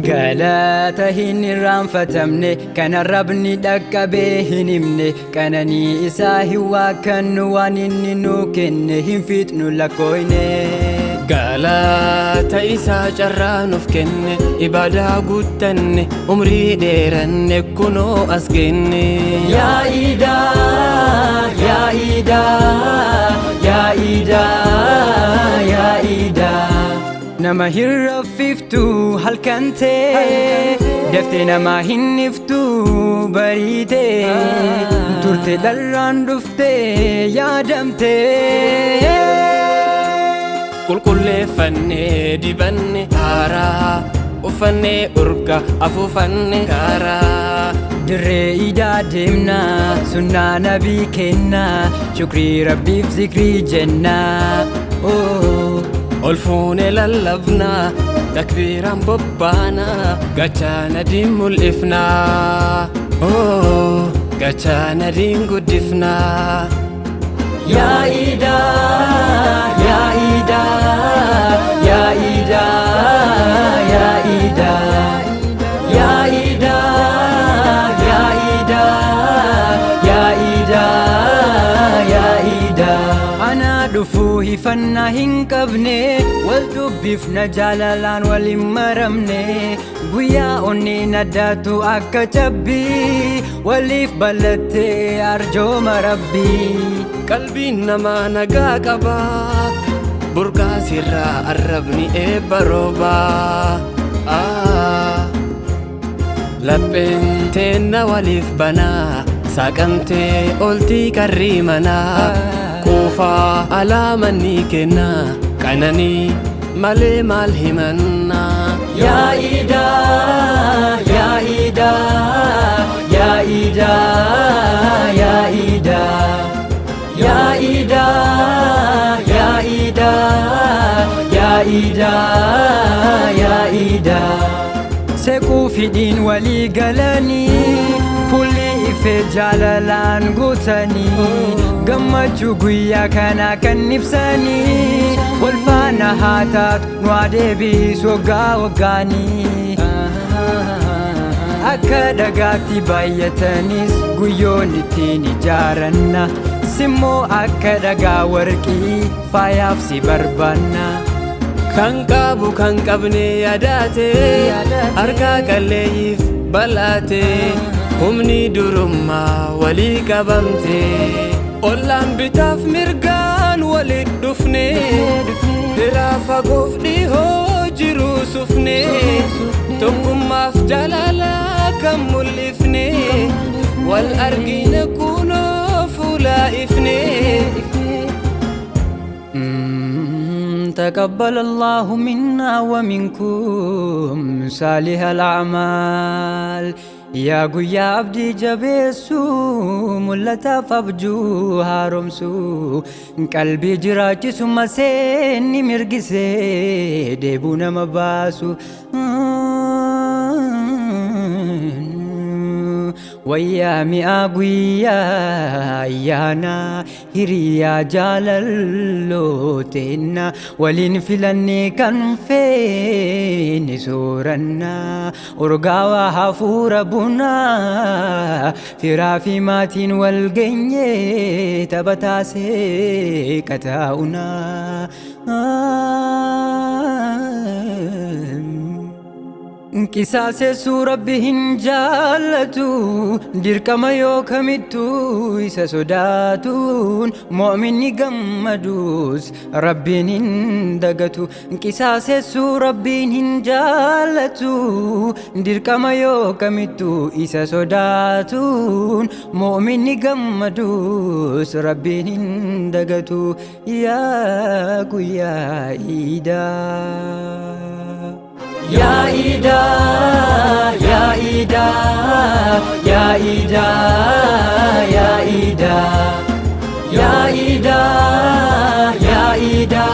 galata hin irraanfatamne kana rabni dhaqqabee hin himne qananii isaa hin waakkannu waan inni nuu kenne hin fixnu lakkooyne galata isaa carraa nuuf kenne ibaadaa guuttanne umrii dheeranne kunoo as genne yaa Iidaa yaa Iidaa yaa Iidaa yaa Iidaa nama hin raffiftu halkan tee daftee nama hin iftu bariite turte dharraan dhufte yaadamte qulqulleeffannee dibanne haaraa uffannee urga afuufanne kaaraa dirree Iidaa deemna sunnaa nabii kenna shukrii rabbiif zikrii jenna ol fuune lallabna takbiiraan bobbaana gachaana diin mul'ifna gachaana diin guddifna yaa Iidaa yaa Iidaa yaa Iidaa yaa Iidaa yaa Iidaa yaa Iidaa yaa Iidaa yaa Iidaa ana dhufuu hifannaa hin qabne wal dubbifna jaalalaan wal hin maramne guyyaa onneen addaatu akka cabbii waliif ballattee arjooma rabbii qalbiin namaa nagaa qaba burqaa sirraa arrabni eebba roobaa lapheen teenna waliif banaa saaqamtee oltii qarrii manaa kuufaa alaamanni kenna qananii malee maal himanna yaa Iidaa yaa Iidaa yaa Iidaa yaa Iidaa yaa Iidaa yaa Iidaa yaa Iidaa yaa Iidaa sequu fidhiin walii galanii fulli ifee jaalalaan guutanii gammachuu guyyaa kanaa kan ibsanii wal faana haa taatu nu adeebisu waggaa waggaanii akka dhagaatti baay'atanis guyyoon ittiin ijaaranna simmoo akka dhagaa warqii faayaaf si barbaanna kan qabu kan qabne yaadaate harkaa qalleeyyiif balaate humni durummaa walii qabamte ollaan bitaaf mirgaan walit dhufne biraa fagoof dhihoo jiruu sufne tokkummaaf jaalalaa kan mul'ifne wal argine kunoo fuulaa ifne تقبل الله منا ومنكم صالح الأعمال يا قويا عبدي جبيسو ملتا فبجو هارمسو قلبي جراجي سما سيني مرقسي ديبونا مباسو ويا مئاقويا يانا هريا جالالو تينا ولين فلني كان فين سورنا ورقاوا حفور بنا فرافي ماتين والقنية تبتاسي كتاونا Qisaasessuu rabbi hin jaallatu dirqama yoo kamittuu isa sodaatuun mu'minni gammadus rabbiin hin dagatu qisaasessuu rabbiin hin jaallatu dirqama yoo kamittuu isa sodaatuun mu'minni gammadus rabbiin hin dagatu yaa guyyaa Iidaa يا إيدا يا إيدا يا إيدا يا إيدا يا إيدا يا إيدا